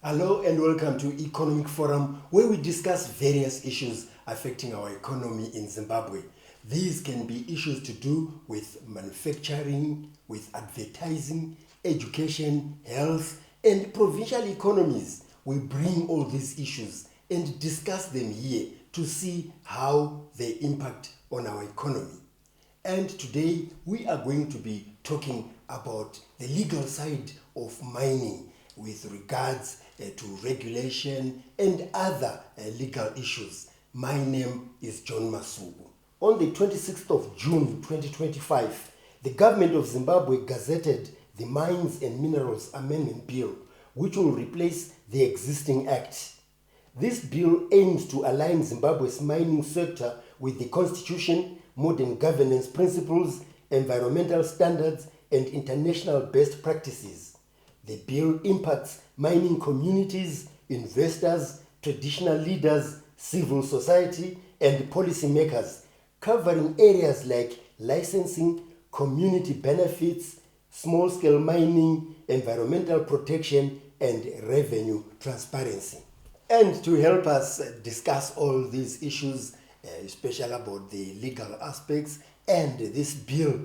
Hello and welcome to Economic Forum, where we discuss various issues affecting our economy in Zimbabwe. These can be issues to do with manufacturing, with advertising, education, health, and provincial economies. We bring all these issues and discuss them here to see how they impact on our economy. And today we are going to be talking about the legal side of mining with regards to regulation and other legal issues. My name is John Masuku. On the 26th of June 2025, the government of Zimbabwe gazetted the Mines and Minerals Amendment Bill, which will replace the existing act. This bill aims to align Zimbabwe's mining sector with the constitution, modern governance principles, environmental standards, and international best practices. The bill impacts mining communities, investors, traditional leaders, civil society, and policymakers, covering areas like licensing, community benefits, small-scale mining, environmental protection, and revenue transparency. And to help us discuss all these issues, especially about the legal aspects and this bill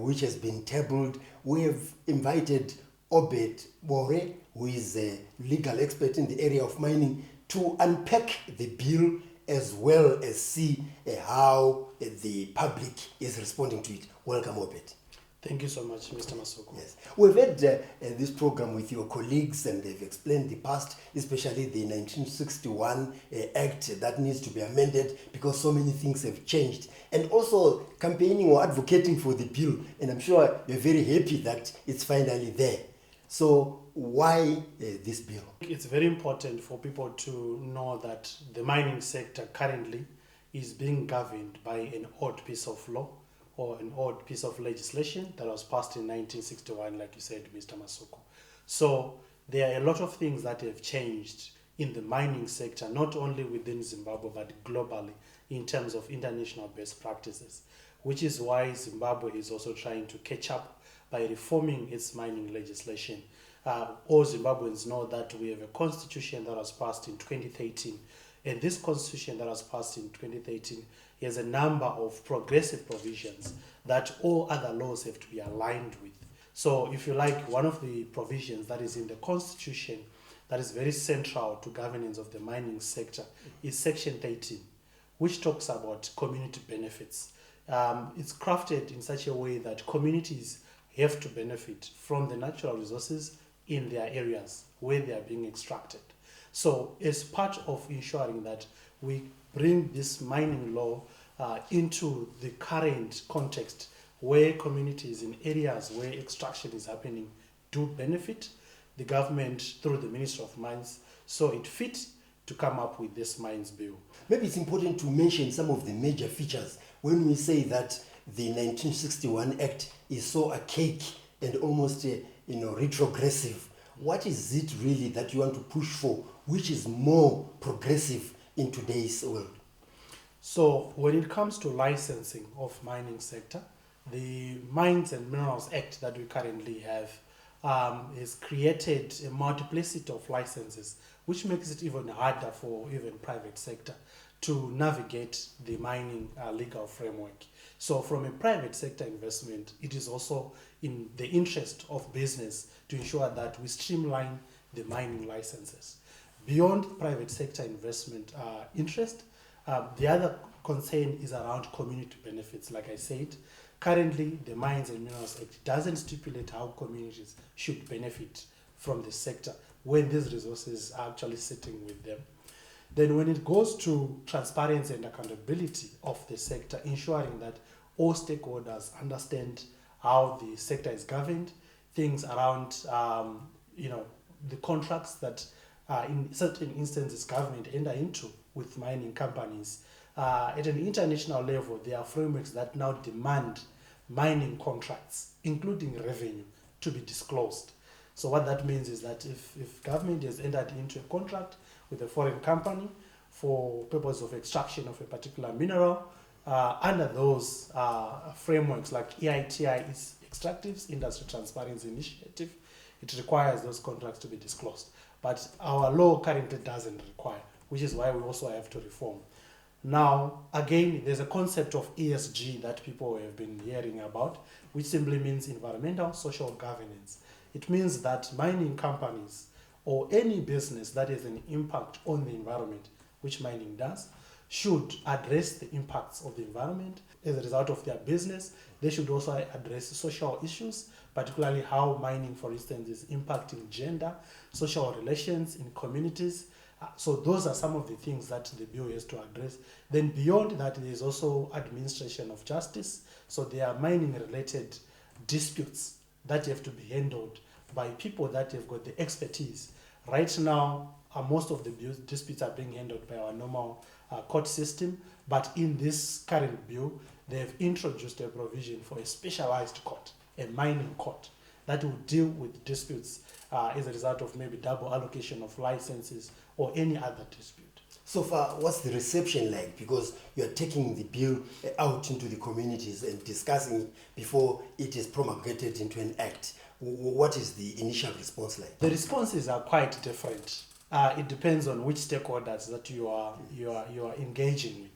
which has been tabled, we have invited Obed Bore, who is a legal expert in the area of mining, to unpack the bill as well as see how the public is responding to it. Welcome, Obed. Thank you so much, Mr. Masuku. Yes, we've had this program with your colleagues and they've explained the past, especially the 1961 Act that needs to be amended because so many things have changed. And also campaigning or advocating for the bill, and I'm sure you're very happy that it's finally there. So why this bill? It's very important for people to know that the mining sector currently is being governed by an old piece of law or an old piece of legislation that was passed in 1961, like you said, Mr. Masuku. So there are a lot of things that have changed in the mining sector, not only within Zimbabwe, but globally in terms of international best practices, which is why Zimbabwe is also trying to catch up by reforming its mining legislation. All Zimbabweans know that we have a constitution that was passed in 2013, and this constitution that was passed in 2013 has a number of progressive provisions that all other laws have to be aligned with. So if you like, one of the provisions that is in the constitution that is very central to governance of the mining sector is section 13, which talks about community benefits. It's crafted in such a way that communities have to benefit from the natural resources in their areas where they are being extracted. So as part of ensuring that we bring this mining law into the current context where communities in areas where extraction is happening do benefit, the government through the Ministry of Mines saw it fit to come up with this mines bill. Maybe it's important to mention some of the major features when we say that the 1961 Act is so archaic and almost retrogressive. What is it really that you want to push for, which is more progressive in today's world? So when it comes to licensing of mining sector, the Mines and Minerals Act that we currently have has created a multiplicity of licenses, which makes it even harder for even private sector to navigate the mining legal framework. So from a private sector investment, it is also in the interest of business to ensure that we streamline the mining licenses. Beyond private sector investment interest, the other concern is around community benefits. Like I said, currently the Mines and Minerals Act doesn't stipulate how communities should benefit from the sector when these resources are actually sitting with them. Then when it goes to transparency and accountability of the sector, ensuring that all stakeholders understand how the sector is governed, things around the contracts that in certain instances government enter into with mining companies. At an international level, there are frameworks that now demand mining contracts, including revenue, to be disclosed. So what that means is that if government has entered into a contract with a foreign company for purpose of extraction of a particular mineral, under those frameworks like EITI, Extractives Industry Transparency Initiative, it requires those contracts to be disclosed. But our law currently doesn't require, which is why we also have to reform. Now, again, there's a concept of ESG that people have been hearing about, which simply means environmental social governance. It means that mining companies or any business that has an impact on the environment, which mining does, should address the impacts of the environment as a result of their business. They should also address social issues, particularly how mining, for instance, is impacting gender, social relations in communities. So those are some of the things that the bill has to address. Then beyond that, there is also administration of justice. So there are mining-related disputes that have to be handled by people that have got the expertise. Right now, most of the disputes are being handled by our normal court system, but in this current bill, they have introduced a provision for a specialized court, a mining court, that will deal with disputes as a result of maybe double allocation of licenses or any other dispute. So far, what's the reception like? Because you are taking the bill out into the communities and discussing it before it is promulgated into an act. What is the initial response like? The responses are quite different. It depends on which stakeholders that you are engaging with.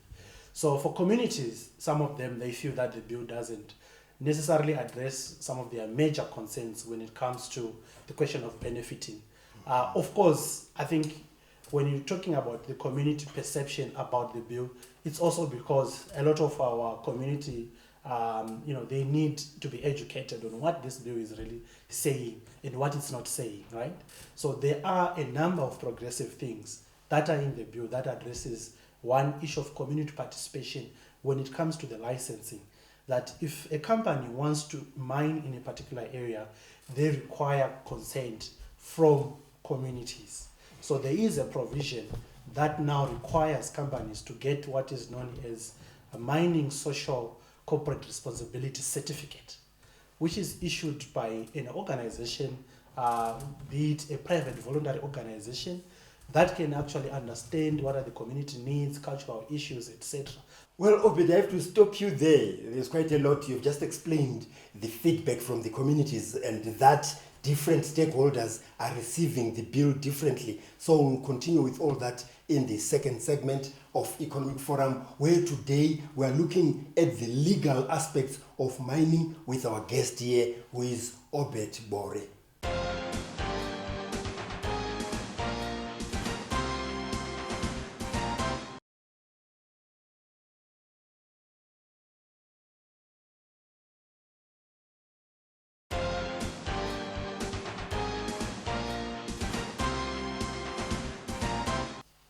So for communities, some of them, they feel that the bill doesn't necessarily address some of their major concerns when it comes to the question of benefiting. Of course, I think when you're talking about the community perception about the bill, it's also because a lot of our community, they need to be educated on what this bill is really saying and what it's not saying, right? So there are a number of progressive things that are in the bill that addresses one issue of community participation when it comes to the licensing. That if a company wants to mine in a particular area, they require consent from communities. So there is a provision that now requires companies to get what is known as a mining social corporate responsibility certificate, which is issued by an organization, be it a private voluntary organization, that can actually understand what are the community needs, cultural issues, etc. Well, Obed, I have to stop you there. There's quite a lot. You've just explained the feedback from the communities and that different stakeholders are receiving the bill differently. So we'll continue with all that in the second segment of Economic Forum, where today we are looking at the legal aspects of mining with our guest here, who is Obed Bore.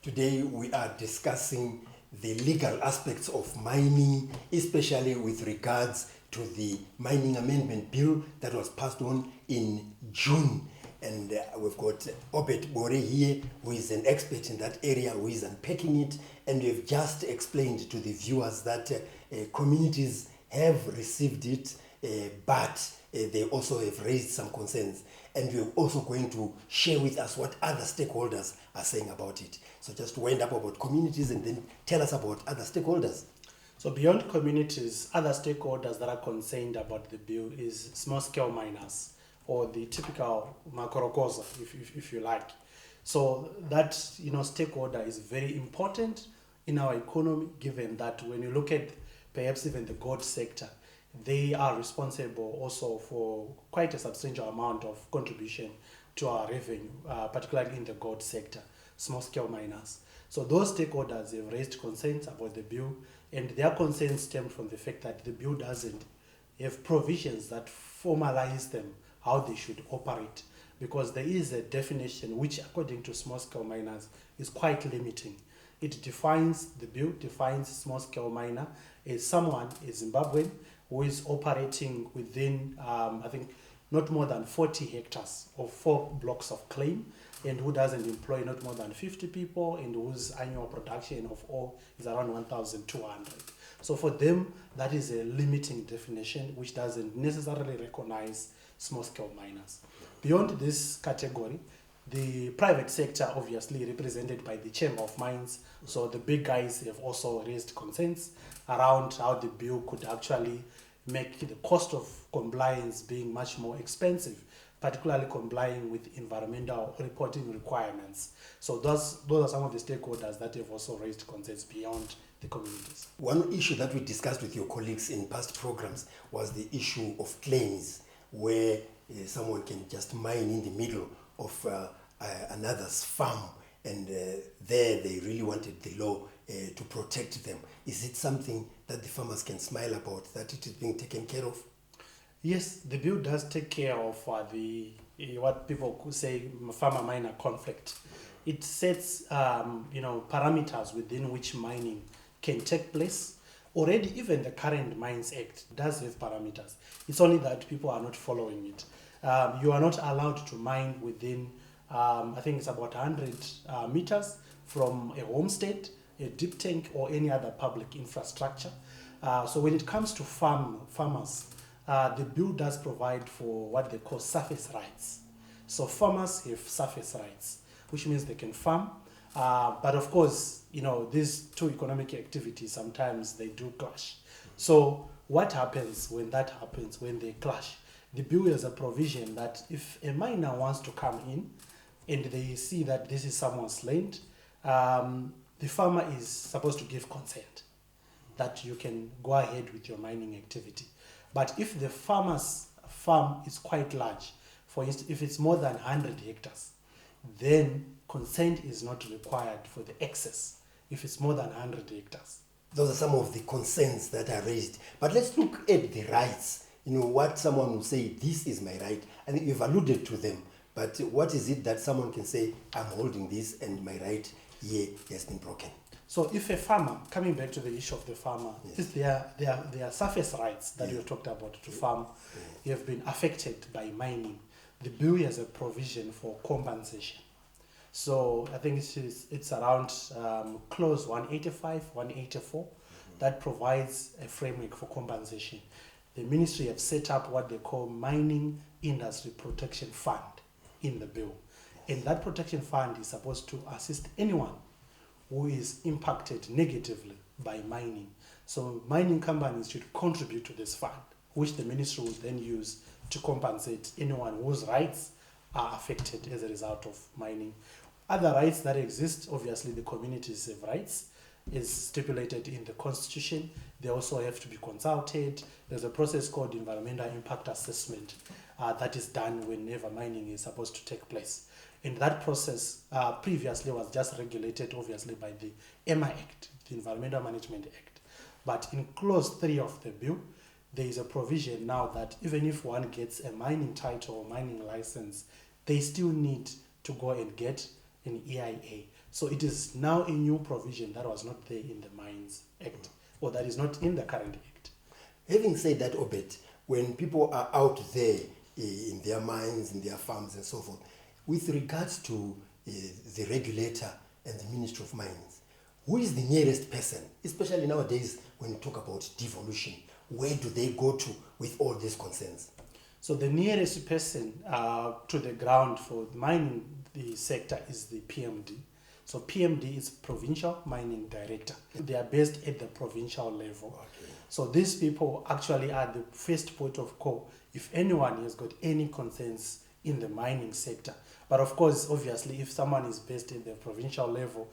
Today we are discussing the legal aspects of mining, especially with regards to the Mining Amendment Bill that was passed on in June. And we've got Obed Bore here, who is an expert in that area, who is unpacking it. And we've just explained to the viewers that communities have received it, but they also have raised some concerns. And we're also going to share with us what other stakeholders are saying about it. So just wind up about communities and then tell us about other stakeholders. So beyond communities, other stakeholders that are concerned about the bill is small-scale miners, or the typical Makorokoza, if you like. So that stakeholder is very important in our economy, given that when you look at perhaps even the gold sector, they are responsible also for quite a substantial amount of contribution to our revenue, particularly in the gold sector, small-scale miners. So those stakeholders have raised concerns about the bill, and their concerns stem from the fact that the bill doesn't have provisions that formalize them, how they should operate, because there is a definition which, according to small-scale miners, is quite limiting. It defines, the bill defines small-scale miner as someone, a Zimbabwean, who is operating within, I think, not more than 40 hectares of 4 blocks of claim, and who doesn't employ not more than 50 people, and whose annual production of ore is around 1,200. So for them, that is a limiting definition which doesn't necessarily recognize small-scale miners. Beyond this category, the private sector, obviously represented by the Chamber of Mines, so the big guys have also raised concerns around how the bill could actually make the cost of compliance being much more expensive particularly complying with environmental reporting requirements. So those are some of the stakeholders that have also raised concerns beyond the communities. One issue that we discussed with your colleagues in past programs was the issue of claims, where someone can just mine in the middle of another's farm, and there they really wanted the law to protect them. Is it something that the farmers can smile about, that it is being taken care of? Yes, the bill does take care of the what people could say farmer-miner conflict. It sets parameters within which mining can take place. Already, even the current Mines Act does have parameters. It's only that people are not following it. You are not allowed to mine within, I think it's about 100 meters from a homestead, a deep tank, or any other public infrastructure. So when it comes to farmers, the bill does provide for what they call surface rights. So farmers have surface rights, which means they can farm. But of course, these two economic activities, sometimes they do clash. So what happens when that happens, when they clash? The bill has a provision that if a miner wants to come in and they see that this is someone's land, the farmer is supposed to give consent that you can go ahead with your mining activity. But if the farmer's farm is quite large, for instance, if it's more than 100 hectares, then consent is not required for the excess if it's more than 100 hectares. Those are some of the concerns that are raised. But let's look at the rights. What someone will say, this is my right. I think you've alluded to them. But what is it that someone can say, I'm holding this and my right here has been broken? So if a farmer, coming back to the issue of the farmer, if there are surface rights that you have talked about to farm, you have been affected by mining, the bill has a provision for compensation. So I think it's around clause 185, 184 that provides a framework for compensation. The ministry have set up what they call Mining Industry Protection Fund in the bill. And that protection fund is supposed to assist anyone who is impacted negatively by mining. So mining companies should contribute to this fund, which the ministry will then use to compensate anyone whose rights are affected as a result of mining. Other rights that exist, obviously the communities have rights, is stipulated in the constitution. They also have to be consulted. There's a process called environmental impact assessment that is done whenever mining is supposed to take place. And that process previously was just regulated, obviously, by the EMA Act, the Environmental Management Act. But in clause 3 of the bill, there is a provision now that even if one gets a mining title or mining license, they still need to go and get an EIA. So it is now a new provision that was not there in the Mines Act, or that is not in the current Act. Having said that, Obed, when people are out there in their mines, in their farms and so forth, with regards to the regulator and the Ministry of Mines, who is the nearest person, especially nowadays when you talk about devolution? Where do they go to with all these concerns? So the nearest person to the ground for the mining the sector is the PMD. So PMD is Provincial Mining Director. They are based at the provincial level. Okay. So these people actually are the first port of call if anyone has got any concerns in the mining sector. But of course, obviously, if someone is based at the provincial level,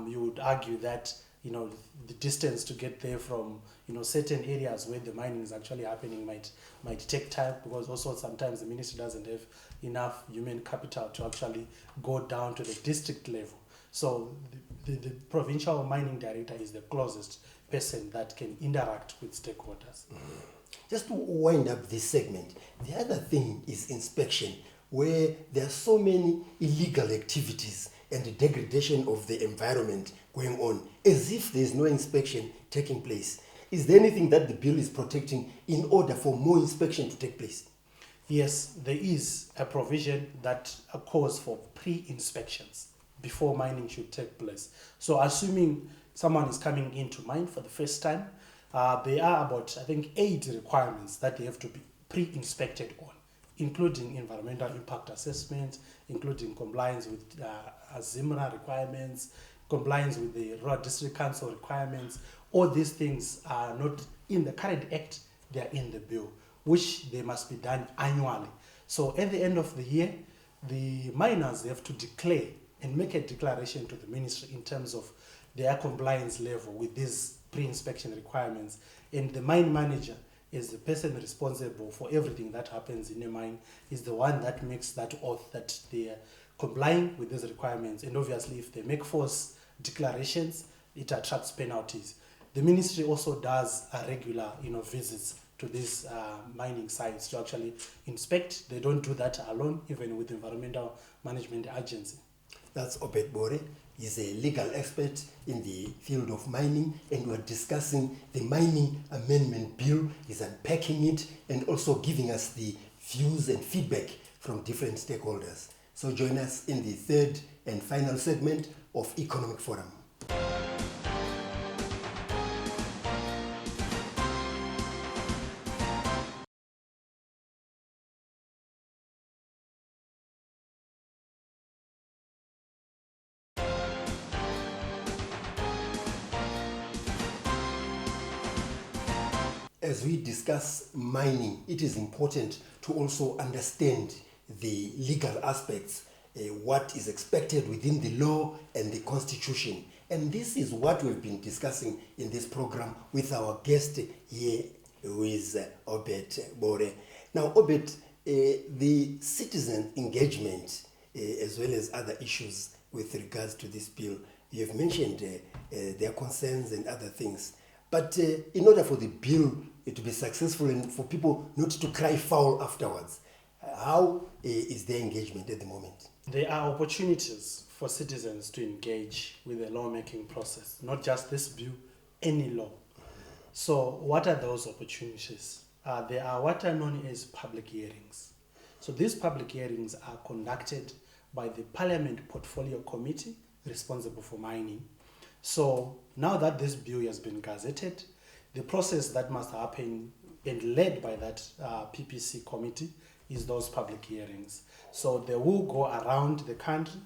you would argue that the distance to get there from certain areas where the mining is actually happening might take time, because also sometimes the ministry doesn't have enough human capital to actually go down to the district level. So the provincial mining director is the closest person that can interact with stakeholders. Just to wind up this segment, the other thing is inspection, where there are so many illegal activities and the degradation of the environment going on, as if there's no inspection taking place. Is there anything that the bill is protecting in order for more inspection to take place? Yes, there is a provision that calls for pre-inspections before mining should take place. So assuming someone is coming in to mine for the first time, there are about, I think, 8 requirements that they have to be pre-inspected on, including environmental impact assessment, including compliance with ZIMRA requirements, compliance with the Rural District Council requirements. All these things are not in the current Act, they are in the bill, which they must be done annually. So at the end of the year, the miners have to declare and make a declaration to the ministry in terms of their compliance level with these pre-inspection requirements. And the mine manager is the person responsible for everything that happens in a mine, is the one that makes that oath that they are complying with these requirements. And obviously, if they make false declarations, it attracts penalties. The ministry also does regular visits to these mining sites to actually inspect. They don't do that alone, even with the Environmental Management Agency. That's Obed Bore. He's a legal expert in the field of mining, and we're discussing the Mining Amendment Bill. He's unpacking it and also giving us the views and feedback from different stakeholders. So join us in the third and final segment of Economic Forum. As we discuss mining, it is important to also understand the legal aspects, what is expected within the law and the constitution. And this is what we've been discussing in this program with our guest here, who is Obed Bore. Now, Obed, the citizen engagement, as well as other issues with regards to this bill, you have mentioned their concerns and other things. But in order for the bill to be successful and for people not to cry foul afterwards, how is their engagement at the moment? There are opportunities for citizens to engage with the lawmaking process, not just this bill, any law. So what are those opportunities? There are what are known as public hearings. So these public hearings are conducted by the Parliament Portfolio Committee responsible for mining. So now that this bill has been gazetted, the process that must happen and led by that PPC committee is those public hearings. So they will go around the country.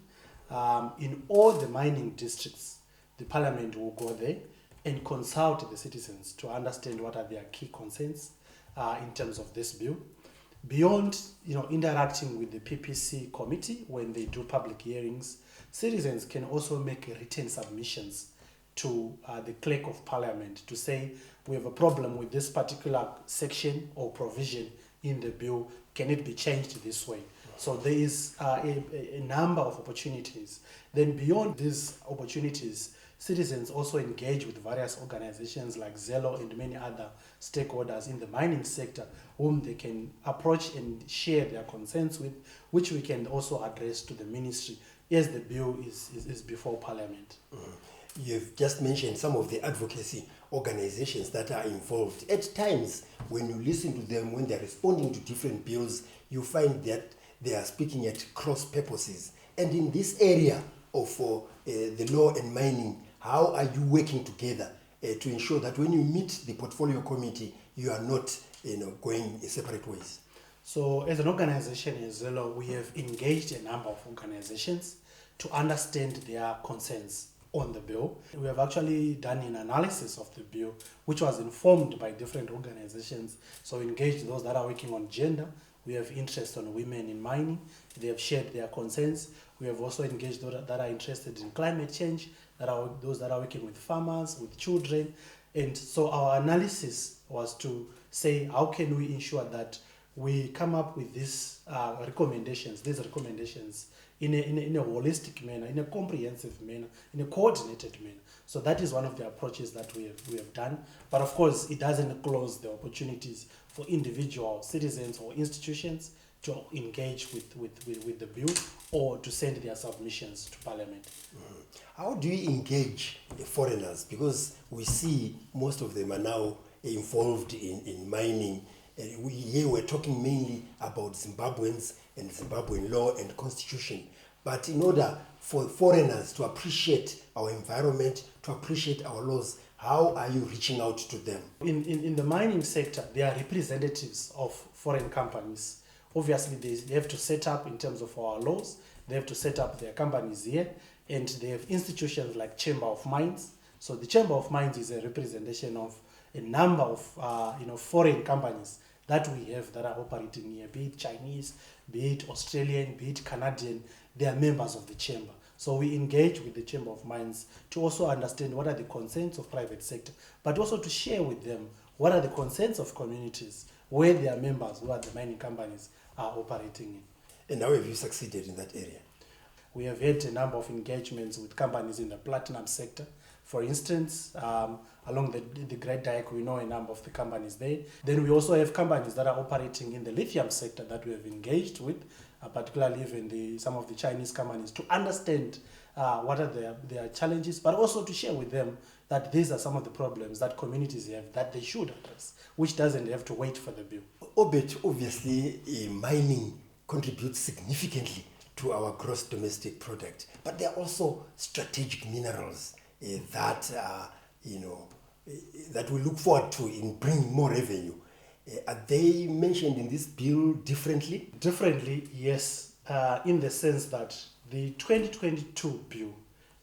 In all the mining districts, the Parliament will go there and consult the citizens to understand what are their key concerns in terms of this bill. Beyond interacting with the PPC committee when they do public hearings, citizens can also make written submissions to the Clerk of Parliament to say, we have a problem with this particular section or provision in the bill, can it be changed this way? So there is a number of opportunities. Then beyond these opportunities, citizens also engage with various organizations like Zelo and many other stakeholders in the mining sector whom they can approach and share their concerns with, which we can also address to the ministry as the bill is before Parliament. Mm-hmm. You've just mentioned some of the advocacy organizations that are involved. At times, when you listen to them, when they're responding to different bills, you find that they are speaking at cross purposes. And in this area of the law and mining, how are you working together to ensure that when you meet the portfolio committee, you are not going separate ways? So as an organization in Zelo, we have engaged a number of organizations to understand their concerns on the bill. We have actually done an analysis of the bill, which was informed by different organizations. So we engaged those that are working on gender. We have interest on women in mining. They have shared their concerns. We have also engaged those that are interested in climate change, those that are working with farmers, with children. And so our analysis was to say, how can we ensure that we come up with these recommendations in a holistic manner, in a comprehensive manner, in a coordinated manner. So that is one of the approaches that we have done. But of course, it doesn't close the opportunities for individual citizens or institutions to engage with the bill or to send their submissions to Parliament. Mm-hmm. How do you engage foreigners? Because we see most of them are now involved in mining. Here we're talking mainly about Zimbabweans and Zimbabwean law and constitution. But in order for foreigners to appreciate our environment, to appreciate our laws, how are you reaching out to them? In the mining sector, there are representatives of foreign companies. Obviously, they have to set up, in terms of our laws, they have to set up their companies here, and they have institutions like Chamber of Mines. So the Chamber of Mines is a representation of a number of foreign companies that we have that are operating here, be it Chinese, be it Australian, be it Canadian, they are members of the chamber. So we engage with the Chamber of Mines to also understand what are the concerns of private sector, but also to share with them what are the concerns of communities where their members, who are the mining companies, are operating in. And how have you succeeded in that area? We have had a number of engagements with companies in the platinum sector. For instance, along the Great Dyke, we know a number of the companies there. Then we also have companies that are operating in the lithium sector that we have engaged with, particularly even some of the Chinese companies, to understand what are their challenges, but also to share with them that these are some of the problems that communities have that they should address, which doesn't have to wait for the bill. Obet, obviously, mining contributes significantly to our gross domestic product, but there are also strategic minerals that that we look forward to in bringing more revenue. Are they mentioned in this bill differently? Differently, yes, in the sense that the 2022 bill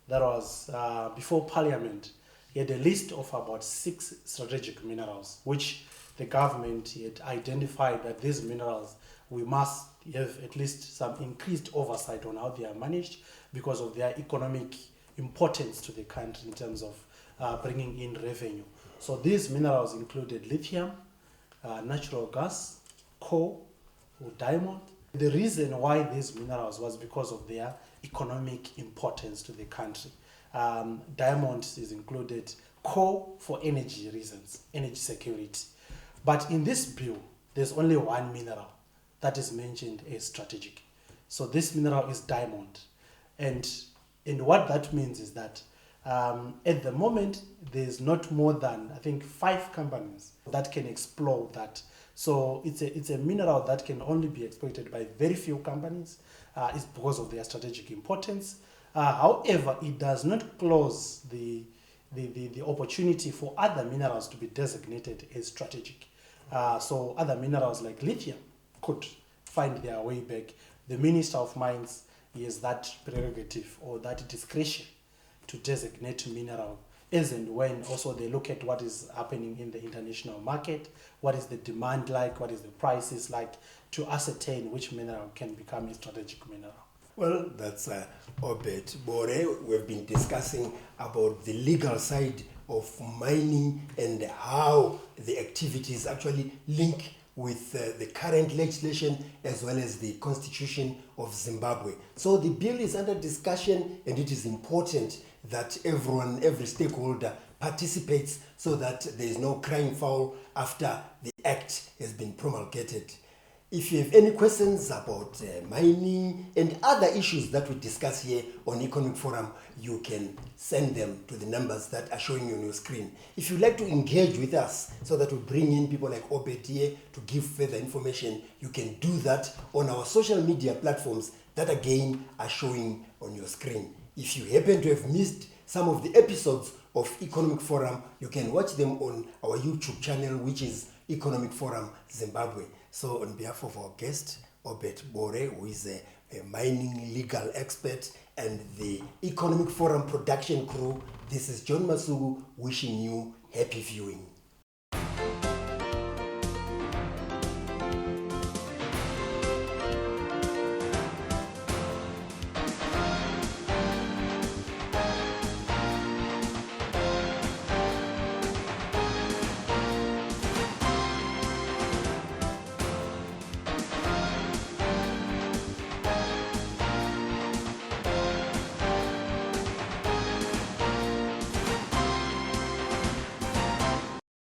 that was before Parliament had a list of about 6 strategic minerals, which the government had identified that these minerals we must have at least some increased oversight on how they are managed because of their economic importance to the country in terms of bringing in revenue. So these minerals included lithium, natural gas, coal, or diamond. The reason why these minerals was because of their economic importance to the country. Diamond is included, coal for energy reasons, energy security. But in this bill, there's only one mineral that is mentioned as strategic. So this mineral is diamond. And what that means is that at the moment, there's not more than, I think, 5 companies that can explore that. So it's a mineral that can only be exploited by very few companies. It's because of their strategic importance. However, it does not close the opportunity for other minerals to be designated as strategic. So other minerals like lithium could find their way back. The Minister of Mines has that prerogative or that discretion to designate mineral as and when also they look at what is happening in the international market, what is the demand like, what is the prices like, to ascertain which mineral can become a strategic mineral. Well, that's Obet Bore. We've been discussing about the legal side of mining and how the activities actually link with the current legislation as well as the Constitution of Zimbabwe. So the bill is under discussion, and it is important that everyone, every stakeholder participates so that there is no crying foul after the act has been promulgated. If you have any questions about mining and other issues that we discuss here on Economic Forum, you can send them to the numbers that are showing you on your screen. If you'd like to engage with us so that we bring in people like Obet here to give further information, you can do that on our social media platforms that again are showing on your screen. If you happen to have missed some of the episodes of Economic Forum, you can watch them on our YouTube channel, which is Economic Forum Zimbabwe. So on behalf of our guest, Obet Bore, who is a mining legal expert, and the Economic Forum production crew, this is John Masugu wishing you happy viewing.